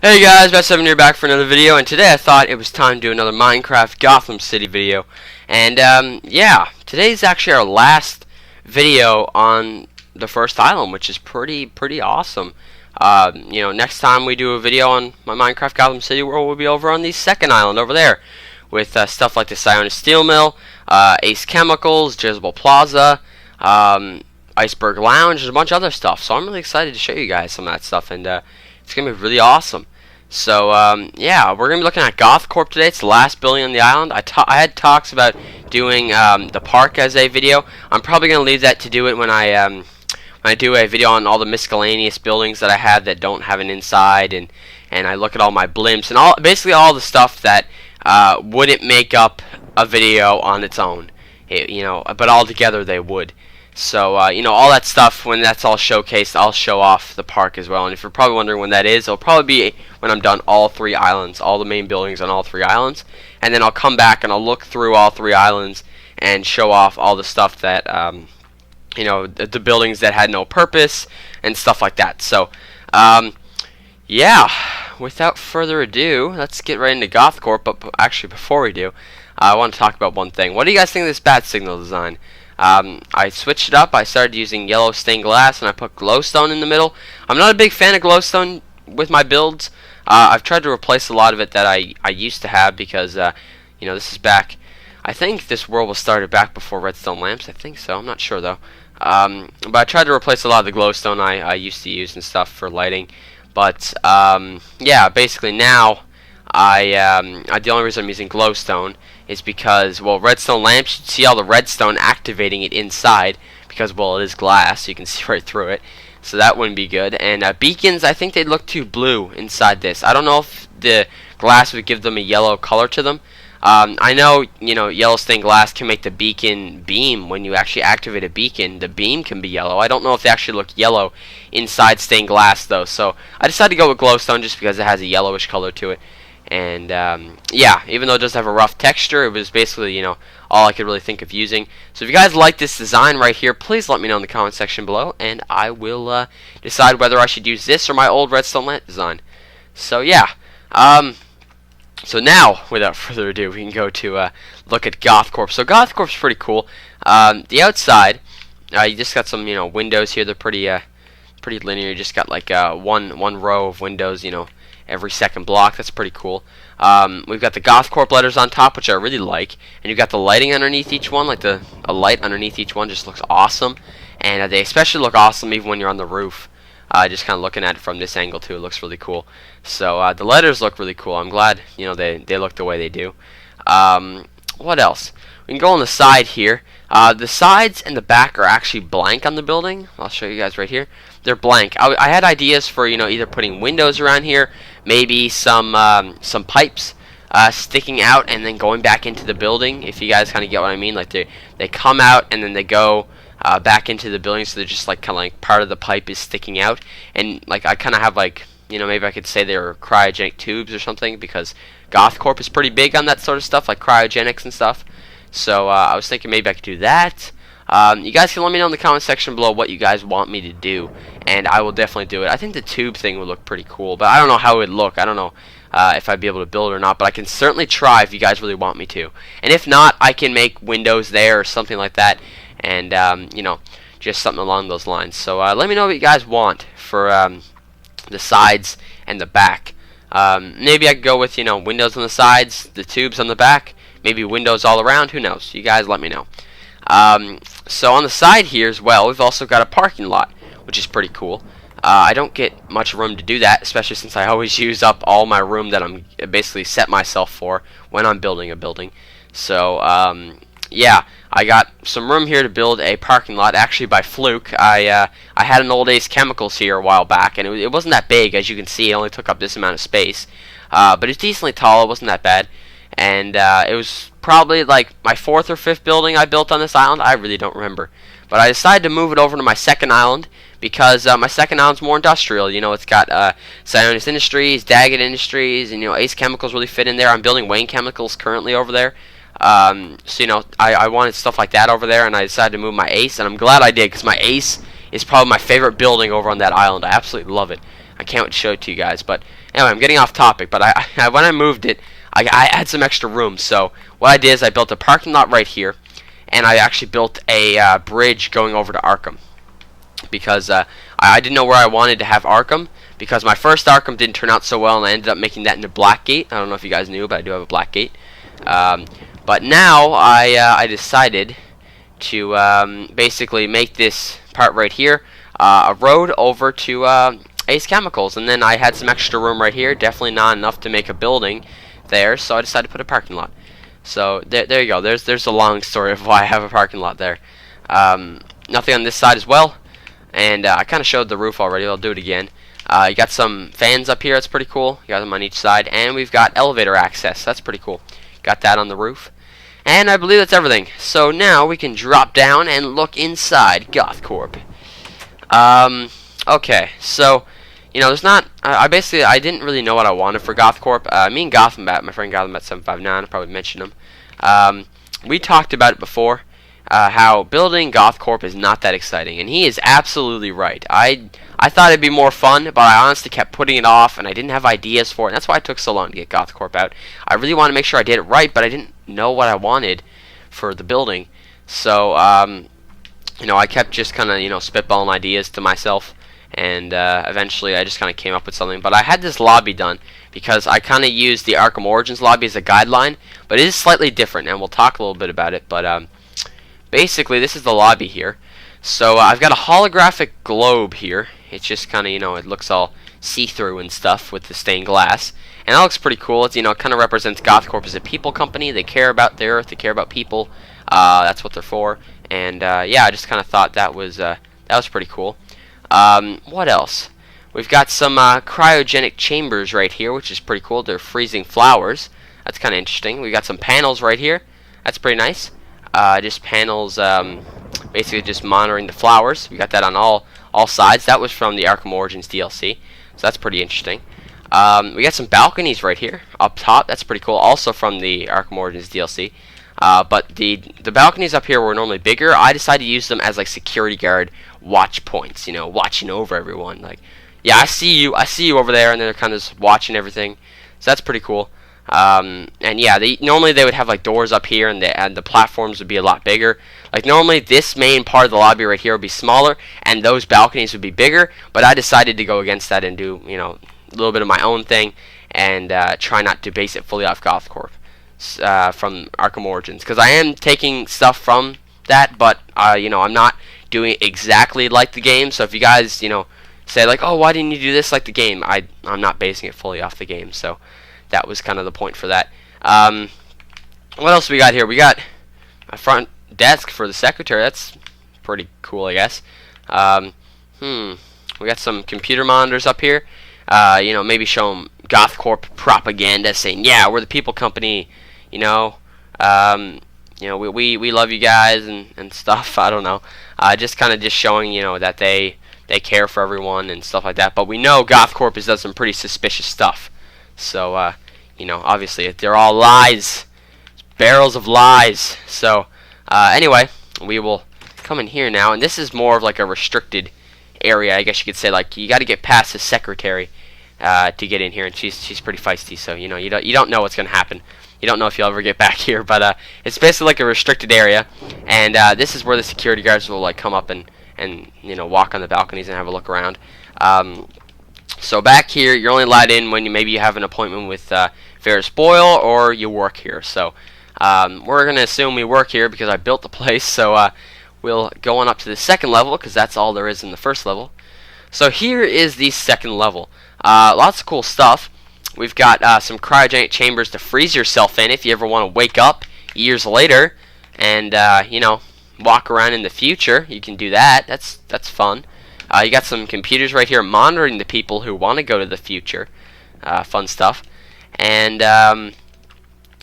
Hey guys, Best7 here back for another video, and today I thought it was time to do another Minecraft Gotham City video. And yeah, today's actually our last video on the first island, which is pretty awesome. Next time we do a video on my Minecraft Gotham City world, we'll be over on the second island over there, with stuff like the Sionis Steel Mill, Ace Chemicals, Jezebel Plaza, Iceberg Lounge, and a bunch of other stuff. So I'm really excited to show you guys some of that stuff, and it's gonna be really awesome. So yeah, we're gonna be looking at Gothcorp today. It's the last building on the island. I had talks about doing the park as a video. I'm probably gonna leave that to do it when I do a video on all the miscellaneous buildings that I have that don't have an inside, and I look at all my blimps and basically all the stuff that wouldn't make up a video on its own. But all together they would. So, all that stuff, when that's all showcased, I'll show off the park as well. And if you're probably wondering when that is, it'll probably be when I'm done all three islands, all the main buildings on all three islands. And then I'll come back and I'll look through all three islands and show off all the stuff that, the buildings that had no purpose and stuff like that. So, yeah, without further ado, let's get right into Gothcorp. But actually, before we do, I want to talk about one thing. What do you guys think of this bat signal design? I switched it up. I started using yellow stained glass, and I put glowstone in the middle. I'm not a big fan of glowstone with my builds. I've tried to replace a lot of it that I used to have because, this is back. I think this world was started back before redstone lamps. I think so. I'm not sure, though. But I tried to replace a lot of the glowstone I used to use and stuff for lighting. But, yeah, basically now, the only reason I'm using glowstone is because, well, redstone lamps, you see all the redstone activating it inside because, well, it is glass, so you can see right through it. So that wouldn't be good. And beacons, I think they look too blue inside this. I don't know if the glass would give them a yellow color to them. I know, yellow stained glass can make the beacon beam. When you actually activate a beacon, the beam can be yellow. I don't know if they actually look yellow inside stained glass, though. So I decided to go with glowstone just because it has a yellowish color to it. And, yeah, even though it does have a rough texture, it was basically, all I could really think of using. So if you guys like this design right here, please let me know in the comment section below, and I will decide whether I should use this or my old redstone lamp design. So, yeah. So now, without further ado, we can go to look at Gothcorp. So Gothcorp's pretty cool. The outside, you just got some, windows here. They're pretty linear. You just got like one row of windows, every second block. That's pretty cool. We've got the Gothcorp letters on top, which I really like, and you've got the lighting underneath each one. Like a light underneath each one just looks awesome, and they especially look awesome even when you're on the roof. Just kind of looking at it from this angle too, it looks really cool. So the letters look really cool. I'm glad they look the way they do. What else? We can go on the side here. The sides and the back are actually blank on the building. I'll show you guys right here. They're blank. I had ideas for either putting windows around here, maybe some pipes sticking out and then going back into the building. If you guys kind of get what I mean, like they come out and then they go back into the building, so they're just like kind of like part of the pipe is sticking out. And like I kind of have like maybe I could say they're cryogenic tubes or something, because Gothcorp is pretty big on that sort of stuff, like cryogenics and stuff. So I was thinking maybe I could do that. You guys can let me know in the comment section below what you guys want me to do, and I will definitely do it. I think the tube thing would look pretty cool, but I don't know how it would look. I don't know if I'd be able to build it or not, but I can certainly try if you guys really want me to. And if not, I can make windows there or something like that, and just something along those lines. So let me know what you guys want for the sides and the back. Maybe I could go with windows on the sides, the tubes on the back, maybe windows all around. Who knows? You guys let me know. So on the side here as well, we've also got a parking lot, which is pretty cool. I don't get much room to do that, especially since I always use up all my room that I'm basically set myself for when I'm building a building. So yeah, I got some room here to build a parking lot. Actually, by fluke, I had an old Ace Chemicals here a while back, and it wasn't that big. As you can see, it only took up this amount of space, but it's decently tall. It wasn't that bad, and it was probably like my 4th or 5th building I built on this island. I really don't remember, but I decided to move it over to my second island because my second island's more industrial. It's got Sionis Industries, Daggett Industries, and Ace Chemicals really fit in there. I'm building Wayne Chemicals currently over there. So I wanted stuff like that over there, and I decided to move my Ace, and I'm glad I did, because my Ace is probably my favorite building over on that island. I absolutely love it. I can't wait to show it to you guys. But anyway, I'm getting off topic. But when I moved it, I had some extra room. So what I did is I built a parking lot right here, and I actually built a bridge going over to Arkham, because I didn't know where I wanted to have Arkham, because my first Arkham didn't turn out so well, and I ended up making that into Blackgate. I don't know if you guys knew, but I do have a Blackgate. But now I decided to basically make this part right here a road over to Ace Chemicals, and then I had some extra room right here, definitely not enough to make a building there, so I decided to put a parking lot. So there you go. There's a long story of why I have a parking lot there. Nothing on this side as well, and I kind of showed the roof already. I'll do it again. You got some fans up here. That's pretty cool. You got them on each side, and we've got elevator access. That's pretty cool. Got that on the roof, and I believe that's everything. So now we can drop down and look inside Gothcorp. Okay, so there's not. I didn't really know what I wanted for Gothcorp. Me and my friend Gotham759, I probably mentioned him. We talked about it before. How building Gothcorp is not that exciting, and he is absolutely right. I thought it'd be more fun, but I honestly kept putting it off, and I didn't have ideas for it, and that's why it took so long to get Gothcorp out. I really wanted to make sure I did it right, but I didn't know what I wanted for the building. So, I kept just kind of, spitballing ideas to myself, and eventually I just kind of came up with something. But I had this lobby done, because I kind of used the Arkham Origins lobby as a guideline, but it is slightly different, and we'll talk a little bit about it. But basically, this is the lobby here. So I've got a holographic globe here. It's just kind of, it looks all see-through and stuff with the stained glass. And that looks pretty cool. It's, it kind of represents Gothcorp as a people company. They care about the Earth. They care about people. That's what they're for. And yeah, I just kind of thought that was pretty cool. What else? We've got some cryogenic chambers right here, which is pretty cool. They're freezing flowers. That's kind of interesting. We got some panels right here. That's pretty nice. Just panels, basically just monitoring the flowers. We got that on all sides. That was from the Arkham Origins DLC, so that's pretty interesting. We got some balconies right here up top. That's pretty cool. Also from the Arkham Origins DLC. But the balconies up here were normally bigger. I decided to use them as like security guard watch points. Watching over everyone. Like, yeah, I see you over there, and they're kind of just watching everything. So that's pretty cool. And yeah, normally they would have like doors up here, and the platforms would be a lot bigger. Like normally this main part of the lobby right here would be smaller, and those balconies would be bigger. But I decided to go against that and do a little bit of my own thing, and try not to base it fully off Gothcorp from Arkham Origins, because I am taking stuff from that, but I'm not doing it exactly like the game. So if you guys say like, oh, why didn't you do this like the game, I'm not basing it fully off the game. So that was kind of the point for that. What else we got here? We got a front desk for the secretary. That's pretty cool, I guess. We got some computer monitors up here. Maybe show them Gothcorp propaganda, saying, yeah, we're the people company. We love you guys and stuff. I don't know. Just kind of showing that they care for everyone and stuff like that. But we know Gothcorp has done some pretty suspicious stuff. So obviously they're all lies, barrels of lies. So anyway, we will come in here now, and this is more of like a restricted area, I guess you could say. Like, you got to get past the secretary to get in here, and she's pretty feisty. So you don't know what's gonna happen. You don't know if you'll ever get back here, but it's basically like a restricted area, and this is where the security guards will like come up and walk on the balconies and have a look around. So back here, you're only allowed in when maybe you have an appointment with Ferris Boyle or you work here. So we're gonna assume we work here because I built the place. So we'll go on up to the second level, because that's all there is in the first level. So here is the second level. Lots of cool stuff. We've got some cryogenic chambers to freeze yourself in if you ever want to wake up years later and walk around in the future. You can do that. That's fun. You got some computers right here monitoring the people who want to go to the future. Fun stuff. And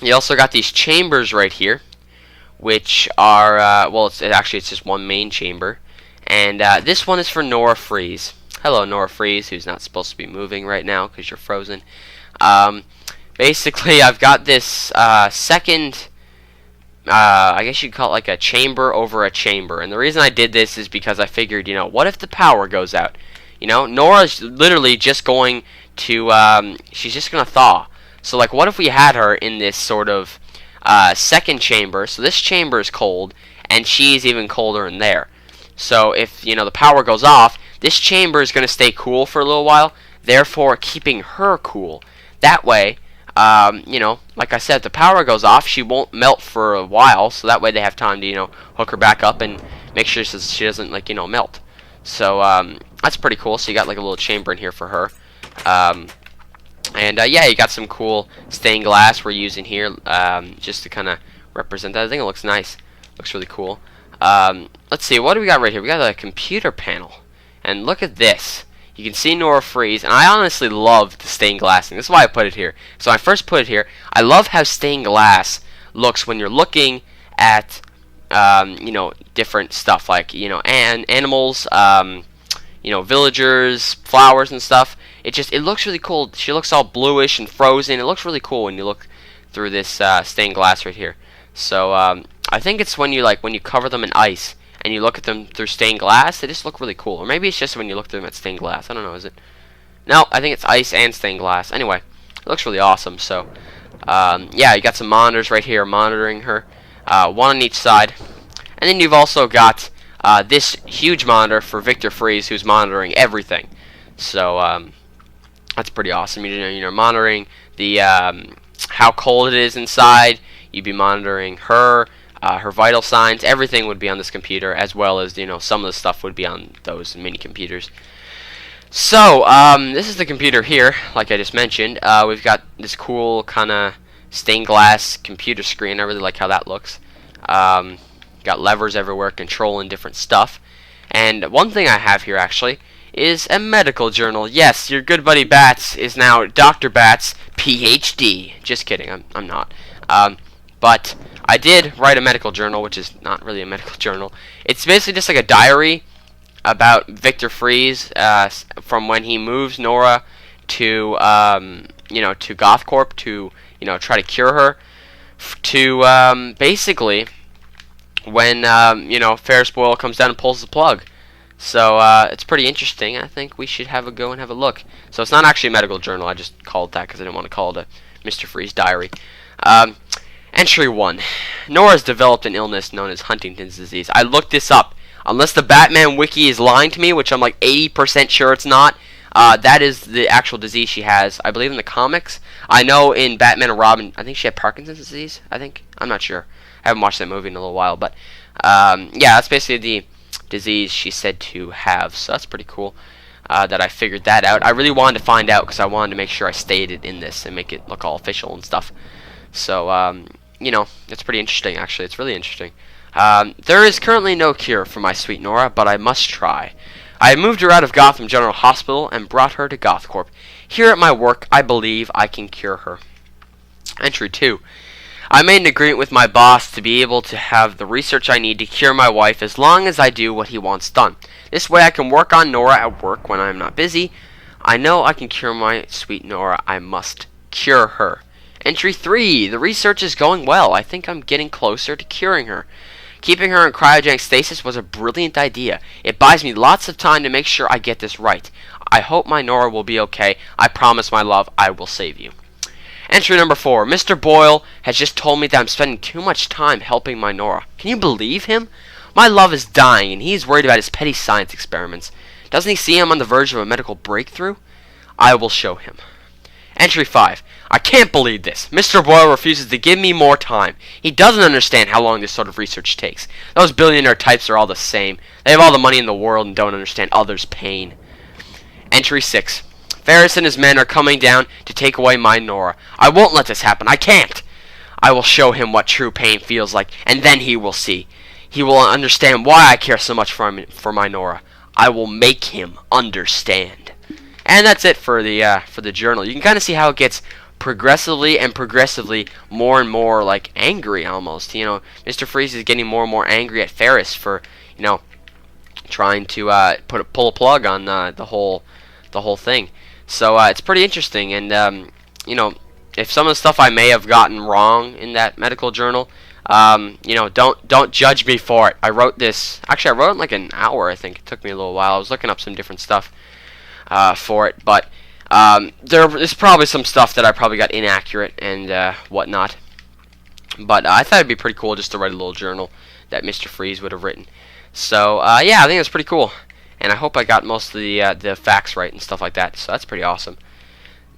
you also got these chambers right here, which are it's just one main chamber, and this one is for Nora Freeze. Hello, Nora Freeze, who's not supposed to be moving right now because you're frozen. Basically, I've got this second, I guess you'd call it like a chamber over a chamber, and the reason I did this is because I figured, what if the power goes out? Nora's literally just going to, she's just going to thaw. So, like, what if we had her in this sort of second chamber? So this chamber is cold, and she's even colder in there. So if, the power goes off, this chamber is going to stay cool for a little while, therefore keeping her cool. That way, like I said, if the power goes off, she won't melt for a while, so that way they have time to, hook her back up and make sure she doesn't, like, melt. So, that's pretty cool. So you got, like, a little chamber in here for her. Yeah, you got some cool stained glass we're using here, just to kind of represent that. I think it looks nice. Looks really cool. Let's see, what do we got right here? We got a computer panel. And look at this. You can see Nora freeze, and I honestly love the stained glass thing. This is why I put it here. So I first put it here. I love how stained glass looks when you're looking at, different stuff, like, animals, villagers, flowers and stuff. It looks really cool. She looks all bluish and frozen. It looks really cool when you look through this stained glass right here. So I think it's when you cover them in ice and you look at them through stained glass, they just look really cool. Or maybe it's just when you look through them at stained glass. I don't know, is it? No, I think it's ice and stained glass. Anyway, it looks really awesome. So, yeah, you got some monitors right here monitoring her, one on each side. And then you've also got this huge monitor for Victor Freeze, who's monitoring everything. So, that's pretty awesome. You're monitoring the how cold it is inside. You'd be monitoring her vital signs. Everything would be on this computer, as well as some of the stuff would be on those mini computers. So this is the computer here, like I just mentioned. We've got this cool kind of stained glass computer screen. I really like how that looks. Got levers everywhere controlling different stuff. And one thing I have here actually is a medical journal. Yes, your good buddy Bats is now Dr. Bats, PhD. Just kidding, I'm not. But I did write a medical journal, which is not really a medical journal. It's basically just like a diary about Victor Freeze from when he moves Nora to to Gothcorp to try to cure her, to basically when Ferris Boyle comes down and pulls the plug. So it's pretty interesting. I think we should have a go and have a look. So it's not actually a medical journal. I just called it that because I didn't want to call it a Mr. Freeze diary. Entry 1. Nora's developed an illness known as Huntington's disease. I looked this up. Unless the Batman wiki is lying to me, which I'm like 80% sure it's not, that is the actual disease she has, I believe, in the comics. I know in Batman and Robin, I think she had Parkinson's disease, I think. I'm not sure. I haven't watched that movie in a little while, but yeah, that's basically the disease she's said to have, so that's pretty cool that I figured that out. I really wanted to find out because I wanted to make sure I stated in this and make it look all official and stuff. So, it's pretty interesting, actually. It's really interesting. There is currently no cure for my sweet Nora, but I must try. I have moved her out of Gotham General Hospital and brought her to Gothcorp. Here at my work, I believe I can cure her. Entry 2. I made an agreement with my boss to be able to have the research I need to cure my wife as long as I do what he wants done. This way I can work on Nora at work when I am not busy. I know I can cure my sweet Nora. I must cure her. Entry 3. The research is going well. I think I'm getting closer to curing her. Keeping her in cryogenic stasis was a brilliant idea. It buys me lots of time to make sure I get this right. I hope my Nora will be okay. I promise, my love, I will save you. Entry number 4. Mr. Boyle has just told me that I'm spending too much time helping my Nora. Can you believe him? My love is dying, and he's worried about his petty science experiments. Doesn't he see I'm on the verge of a medical breakthrough? I will show him. Entry 5. I can't believe this. Mr. Boyle refuses to give me more time. He doesn't understand how long this sort of research takes. Those billionaire types are all the same. They have all the money in the world and don't understand others' pain. Entry 6. Ferris and his men are coming down to take away my Nora. I won't let this happen. I can't. I will show him what true pain feels like, and then he will see. He will understand why I care so much for my Nora. I will make him understand. And that's it for the journal. You can kind of see how it gets progressively more and more like angry almost. Mr. Freeze is getting more and more angry at Ferris for trying to pull a plug on the whole thing. So it's pretty interesting, and if some of the stuff I may have gotten wrong in that medical journal, don't judge me for it. I wrote this. Actually, I wrote it in like an hour. I think it took me a little while. I was looking up some different stuff. for it, but there is probably some stuff that I probably got inaccurate and whatnot. But I thought it'd be pretty cool just to write a little journal that Mr. Freeze would have written. So yeah, I think it's pretty cool, and I hope I got most of the facts right and stuff like that. So that's pretty awesome.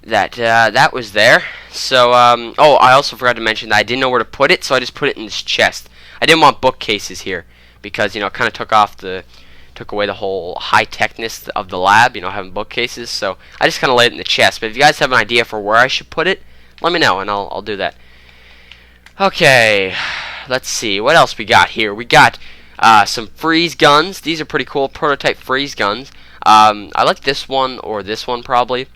That was there. So oh, I also forgot to mention that I didn't know where to put it, so I just put it in this chest. I didn't want bookcases here because, you know, it kind of took away the whole high techness of the lab, you know, having bookcases. So I just kind of laid it in the chest. But if you guys have an idea for where I should put it, let me know and I'll do that. Okay, let's see what else we got here. We got some freeze guns. These are pretty cool prototype freeze guns. I like this one or this one probably.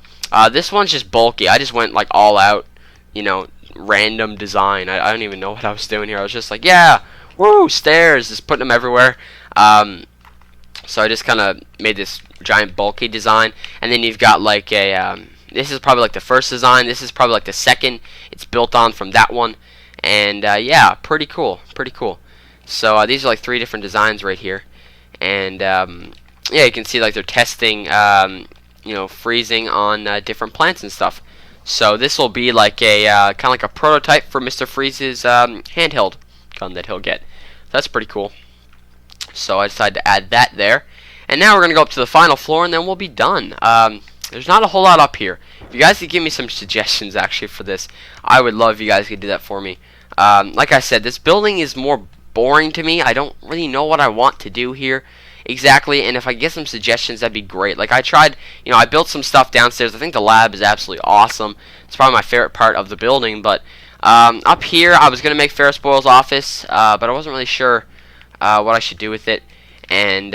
This one's just bulky. I just went like all out, you know, random design. I don't even know what I was doing here. I was just like, yeah, woo, stairs, just putting them everywhere. So I just kind of made this giant bulky design, and then you've got like a this is probably like the first design. This is probably like the second. It's built on from that one, and yeah, pretty cool, pretty cool. So these are like 3 different designs right here, and yeah, you can see like they're testing you know, freezing on different plants and stuff. So this will be like a kind of like a prototype for Mr. Freeze's handheld gun that he'll get. So that's pretty cool. So I decided to add that there. And now we're going to go up to the final floor and then we'll be done. There's not a whole lot up here. If you guys could give me some suggestions actually for this, I would love if you guys could do that for me. Like I said, this building is more boring to me. I don't really know what I want to do here exactly, and if I get some suggestions, that'd be great. Like I tried, you know, I built some stuff downstairs. I think the lab is absolutely awesome. It's probably my favorite part of the building. But up here, I was gonna make Ferris Boyle's office, but I wasn't really sure what I should do with it. And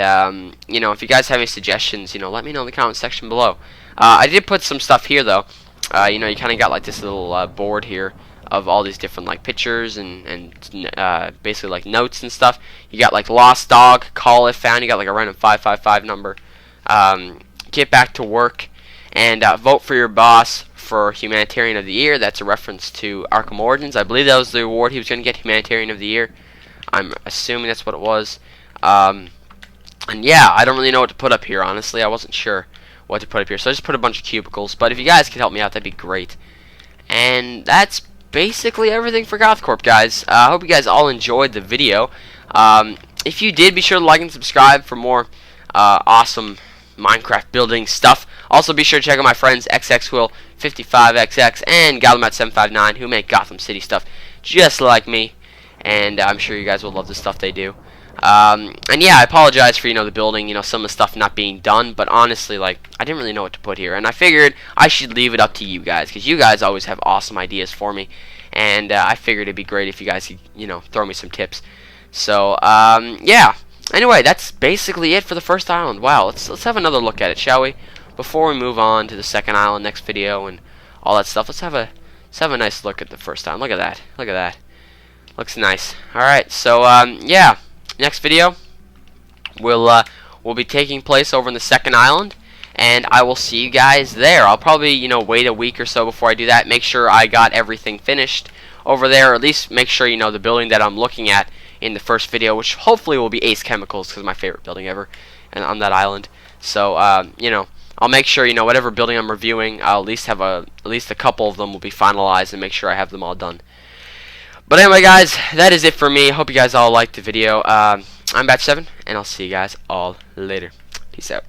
you know, if you guys have any suggestions, you know, let me know in the comment section below. I did put some stuff here though. You know, you kind of got like this little board here of all these different like pictures and basically like notes and stuff. You got like lost dog, call if found. You got like a random 555 number. Get back to work, and vote for your boss for Humanitarian of the Year. That's a reference to Arkham Origins. I believe that was the award he was going to get, Humanitarian of the Year. I'm assuming that's what it was. And yeah, I don't really know what to put up here, honestly. I wasn't sure what to put up here, so I just put a bunch of cubicles. But if you guys could help me out, that'd be great. And that's basically everything for Gothcorp, guys. I hope you guys all enjoyed the video. If you did, be sure to like and subscribe for more awesome Minecraft building stuff. Also, be sure to check out my friends XXWill55XX and Gotham759 who make Gotham City stuff just like me, and I'm sure you guys will love the stuff they do. And yeah, I apologize for, you know, the building, you know, some of the stuff not being done, but honestly, like, I didn't really know what to put here, and I figured I should leave it up to you guys, because you guys always have awesome ideas for me, and I figured it'd be great if you guys could, you know, throw me some tips. So, yeah, anyway, that's basically it for the first island. Wow, let's have another look at it, shall we? Before we move on to the second island next video and all that stuff, let's have a nice look at the first island. Look at that, look at that, looks nice. Alright, so, yeah. Next video will be taking place over in the second island, and I will see you guys there. I'll probably, you know, wait a week or so before I do that. Make sure I got everything finished over there, or at least make sure, you know, the building that I'm looking at in the first video, which hopefully will be Ace Chemicals, because it's my favorite building ever, and on that island. So you know, I'll make sure, you know, whatever building I'm reviewing, I'll at least have at least a couple of them will be finalized, and make sure I have them all done. But anyway, guys, that is it for me. Hope you guys all liked the video. I'm Bat7, and I'll see you guys all later. Peace out.